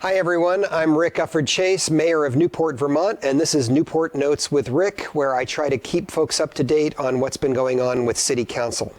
Hi everyone, I'm Rick Ufford Chase, Mayor of Newport, Vermont, and this is Newport Notes with Rick, where I try to keep folks up to date on what's been going on with City Council.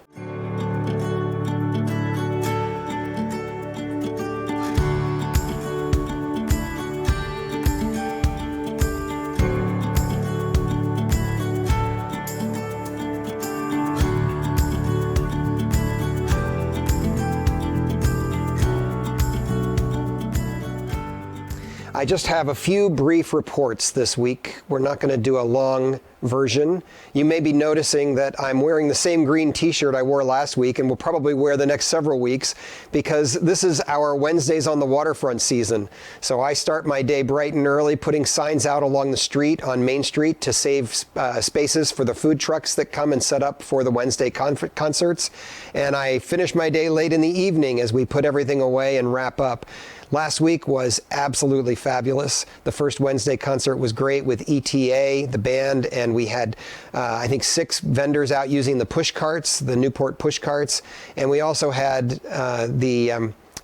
I just have a few brief reports this week. We're not going to do a long version. You may be noticing that I'm wearing the same green t-shirt I wore last week and will probably wear the next several weeks because this is our Wednesdays on the Waterfront season. So I start my day bright and early putting signs out along the street on Main Street to save spaces for the food trucks that come and set up for the Wednesday concerts. And I finish my day late in the evening as we put everything away and wrap up. Last week was absolutely fabulous. The first Wednesday concert was great with ETA, the band, and we had, I think, 6 vendors out using the push carts, the Newport push carts. And we also had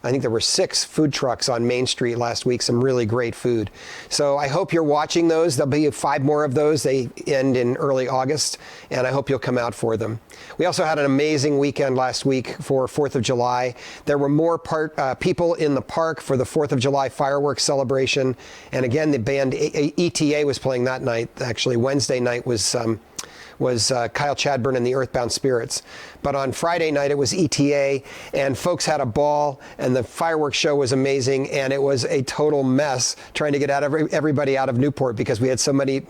I think there were 6 food trucks on Main Street last week, some really great food. So I hope you're watching those. There'll be 5 more of those. They end in early August, and I hope you'll come out for them. We also had an amazing weekend last week for 4th of July. There were more people in the park for the 4th of July fireworks celebration. And again, the band ETA was playing that night. Actually, Wednesday night was Kyle Chadburn and the Earthbound Spirits. But on Friday night, it was ETA, and folks had a ball, and the fireworks show was amazing, and it was a total mess trying to get everybody out of Newport because we had so many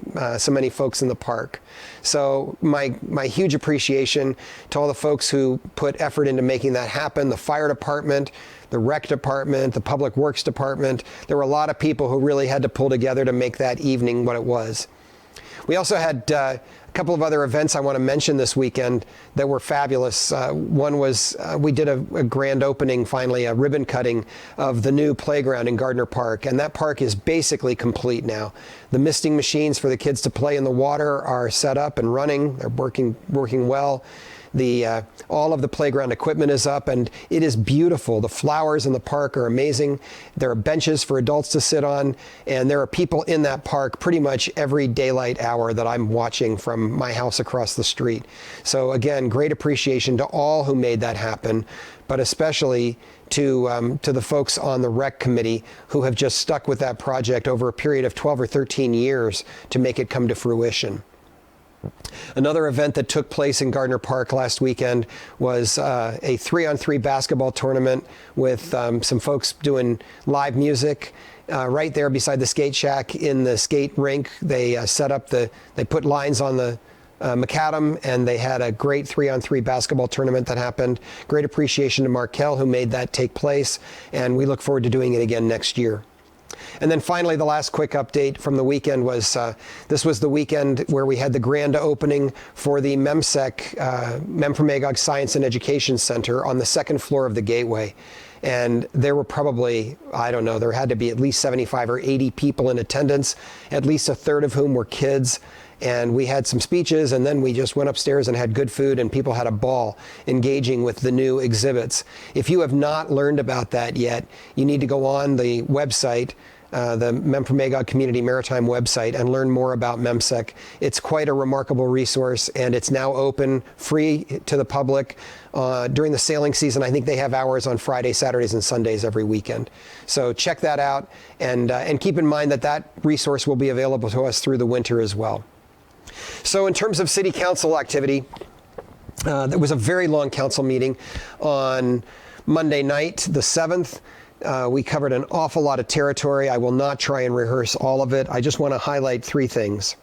folks in the park. So my huge appreciation to all the folks who put effort into making that happen, the fire department, the rec department, the public works department. There were a lot of people who really had to pull together to make that evening what it was. We also had a couple of other events I want to mention this weekend that were fabulous. One was we did a grand opening, finally, a ribbon cutting of the new playground in Gardner Park, and that park is basically complete now. The misting machines for the kids to play in the water are set up and running. They're working well. All of the playground equipment is up, and it is beautiful. The flowers in the park are amazing. There are benches for adults to sit on, and there are people in that park pretty much every daylight hour that I'm watching from my house across the street. So again, great appreciation to all who made that happen, but especially to the folks on the rec committee who have just stuck with that project over a period of 12 or 13 years to make it come to fruition. Another event that took place in Gardner Park last weekend was a 3-on-3 basketball tournament with some folks doing live music right there beside the skate shack in the skate rink. They they put lines on the macadam, and they had a great 3-on-3 basketball tournament that happened. Great appreciation to Markel, who made that take place, and we look forward to doing it again next year. And then finally, the last quick update from the weekend was this was the weekend where we had the grand opening for the MEMSEC, Mem for Magog Science and Education Center on the 2nd floor of the Gateway. And there were probably, I don't know, there had to be at least 75 or 80 people in attendance, at least a third of whom were kids. And we had some speeches, and then we just went upstairs and had good food, and people had a ball engaging with the new exhibits. If you have not learned about that yet, you need to go on the website, the Mem for Magog Community Maritime website, and learn more about MEMSEC. It's quite a remarkable resource, and it's now open, free to the public. During the sailing season, I think they have hours on Fridays, Saturdays, and Sundays every weekend. So check that out, and keep in mind that that resource will be available to us through the winter as well. So in terms of City Council activity, there was a very long council meeting on Monday night, the 7th. We covered an awful lot of territory. I will not try and rehearse all of it. I just want to highlight 3 things.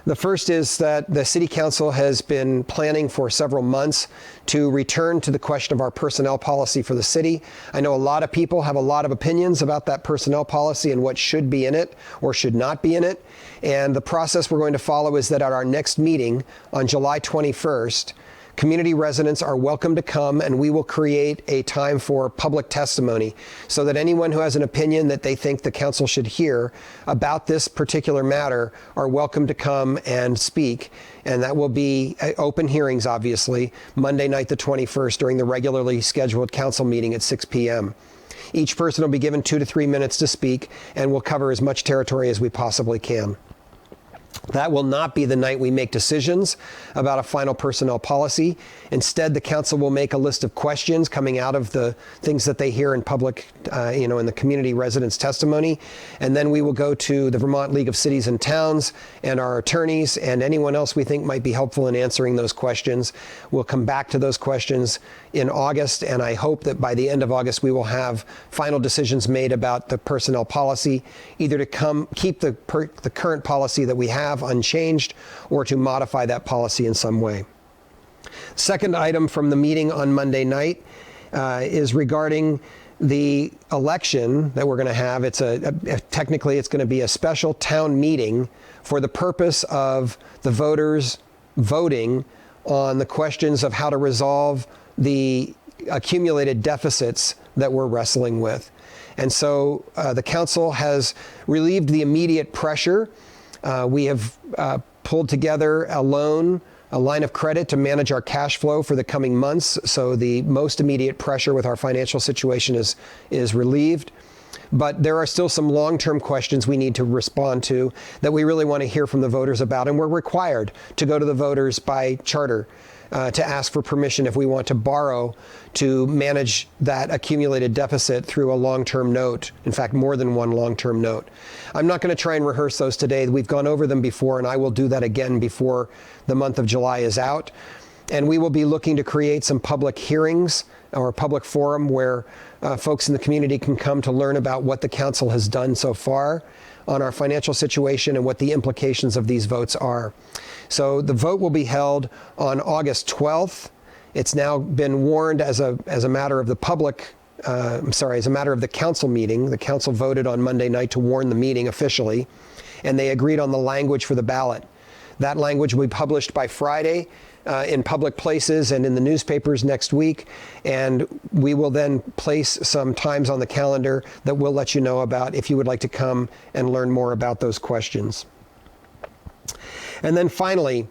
The first is that the City Council has been planning for several months to return to the question of our personnel policy for the city. I know a lot of people have a lot of opinions about that personnel policy and what should be in it or should not be in it. And the process we're going to follow is that at our next meeting on July 21st, community residents are welcome to come, and we will create a time for public testimony so that anyone who has an opinion that they think the council should hear about this particular matter are welcome to come and speak. And that will be open hearings, obviously, Monday night the 21st during the regularly scheduled council meeting at 6 p.m. Each person will be given 2 to 3 minutes to speak, and we'll cover as much territory as we possibly can. That will not be the night we make decisions about a final personnel policy. Instead, the council will make a list of questions coming out of the things that they hear in public, in the community residents' testimony. And then we will go to the Vermont League of Cities and Towns and our attorneys and anyone else we think might be helpful in answering those questions. We'll come back to those questions in August, and I hope that by the end of August we will have final decisions made about the personnel policy, either to keep the current policy that we have unchanged or to modify that policy in some way. Second item from the meeting on Monday night is regarding the election that we're going to have. Technically it's going to be a special town meeting for the purpose of the voters voting on the questions of how to resolve the accumulated deficits that we're wrestling with. And so the council has relieved the immediate pressure. We have pulled together a line of credit to manage our cash flow for the coming months. So the most immediate pressure with our financial situation is relieved. But there are still some long-term questions we need to respond to that we really want to hear from the voters about. And we're required to go to the voters by charter to ask for permission if we want to borrow to manage that accumulated deficit through a long-term note. In fact, more than one long-term note. I'm not going to try and rehearse those today. We've gone over them before, and I will do that again before the month of July is out. And we will be looking to create some public hearings or a public forum where folks in the community can come to learn about what the council has done so far on our financial situation and what the implications of these votes are. So the vote will be held on August 12th. It's now been warned as a matter of the as a matter of the council meeting. The council voted on Monday night to warn the meeting officially, and they agreed on the language for the ballot. That language will be published by Friday in public places and in the newspapers next week, and we will then place some times on the calendar that we'll let you know about if you would like to come and learn more about those questions. And then finally,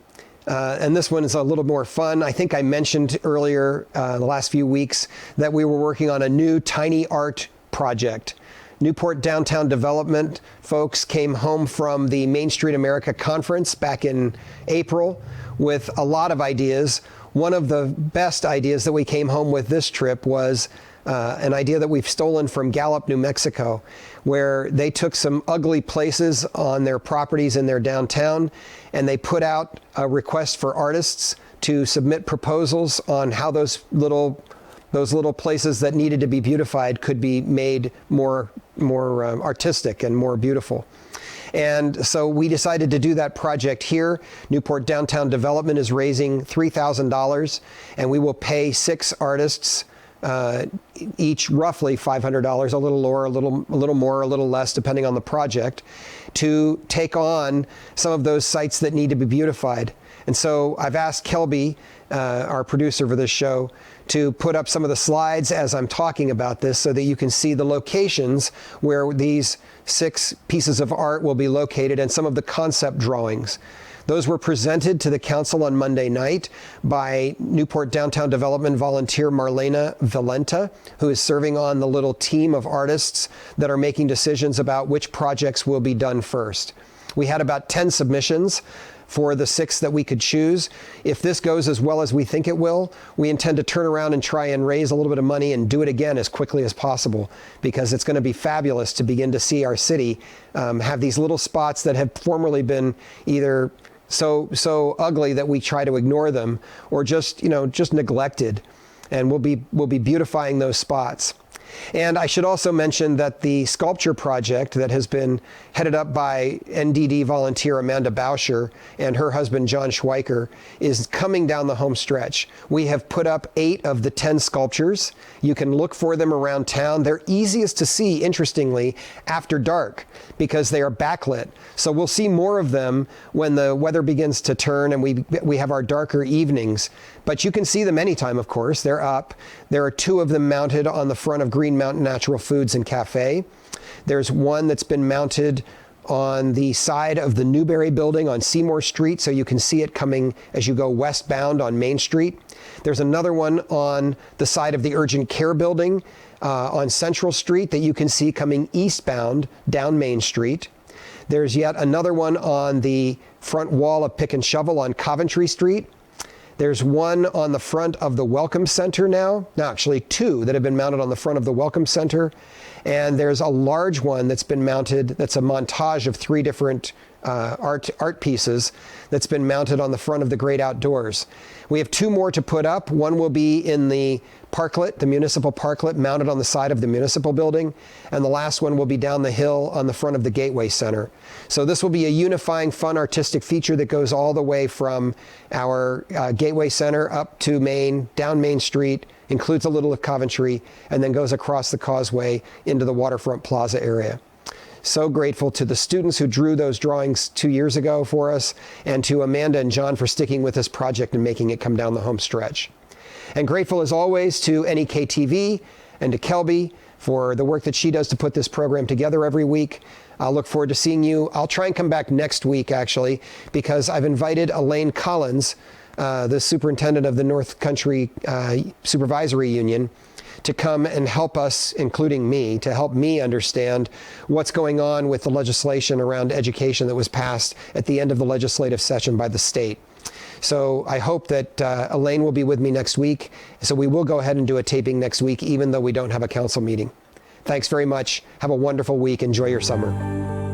and this one is a little more fun. I think I mentioned earlier the last few weeks that we were working on a new tiny art project. Newport Downtown Development folks came home from the Main Street America conference back in April with a lot of ideas. One of the best ideas that we came home with this trip was an idea that we've stolen from Gallup, New Mexico, where they took some ugly places on their properties in their downtown, and they put out a request for artists to submit proposals on how those little places that needed to be beautified could be made more artistic and more beautiful. And so we decided to do that project here. Newport Downtown Development is raising $3,000, and we will pay 6 artists each roughly $500, a little lower, a little more, a little less, depending on the project, to take on some of those sites that need to be beautified. And so I've asked Kelby, our producer for this show, to put up some of the slides as I'm talking about this so that you can see the locations where these 6 pieces of art will be located and some of the concept drawings. Those were presented to the council on Monday night by Newport Downtown Development volunteer Marlena Valenta, who is serving on the little team of artists that are making decisions about which projects will be done first. We had about 10 submissions for the 6 that we could choose. If this goes as well as we think it will, we intend to turn around and try and raise a little bit of money and do it again as quickly as possible, because it's going to be fabulous to begin to see our city have these little spots that have formerly been either so ugly that we try to ignore them, or just neglected, and we'll be beautifying those spots. And I should also mention that the sculpture project that has been headed up by NDD volunteer Amanda Bauscher and her husband John Schweiker is coming down the home stretch. We have put up 8 of the 10 sculptures. You can look for them around town. They're easiest to see, interestingly, after dark because they are backlit. So we'll see more of them when the weather begins to turn and we have our darker evenings. But you can see them anytime, of course. They're up. There are 2 of them mounted on the front of Green Mountain Natural Foods and Cafe. There's one that's been mounted on the side of the Newberry building on Seymour Street, so you can see it coming as you go westbound on Main Street. There's another one on the side of the Urgent Care building on Central Street that you can see coming eastbound down Main Street. There's yet another one on the front wall of Pick and Shovel on Coventry Street. There's one on the front of the Welcome Center now. Now, actually two that have been mounted on the front of the Welcome Center. And there's a large one that's been mounted, that's a montage of three different art pieces that's been mounted on the front of the Great Outdoors. We have two more to put up. One will be in the parklet, the municipal parklet, mounted on the side of the municipal building. And the last one will be down the hill on the front of the Gateway Center. So this will be a unifying, fun, artistic feature that goes all the way from our Gateway Center up to Main, down Main Street, includes a little of Coventry, and then goes across the causeway into the Waterfront Plaza area. So grateful to the students who drew those drawings 2 years ago for us, and to Amanda and John for sticking with this project and making it come down the home stretch. And grateful as always to NEK-TV and to Kelby for the work that she does to put this program together every week. I'll look forward to seeing you. I'll try and come back next week, actually, because I've invited Elaine Collins, the superintendent of the North Country Supervisory Union, to come and help us, including me, to help me understand what's going on with the legislation around education that was passed at the end of the legislative session by the state. So I hope that Elaine will be with me next week. So we will go ahead and do a taping next week, even though we don't have a council meeting. Thanks very much. Have a wonderful week. Enjoy your summer.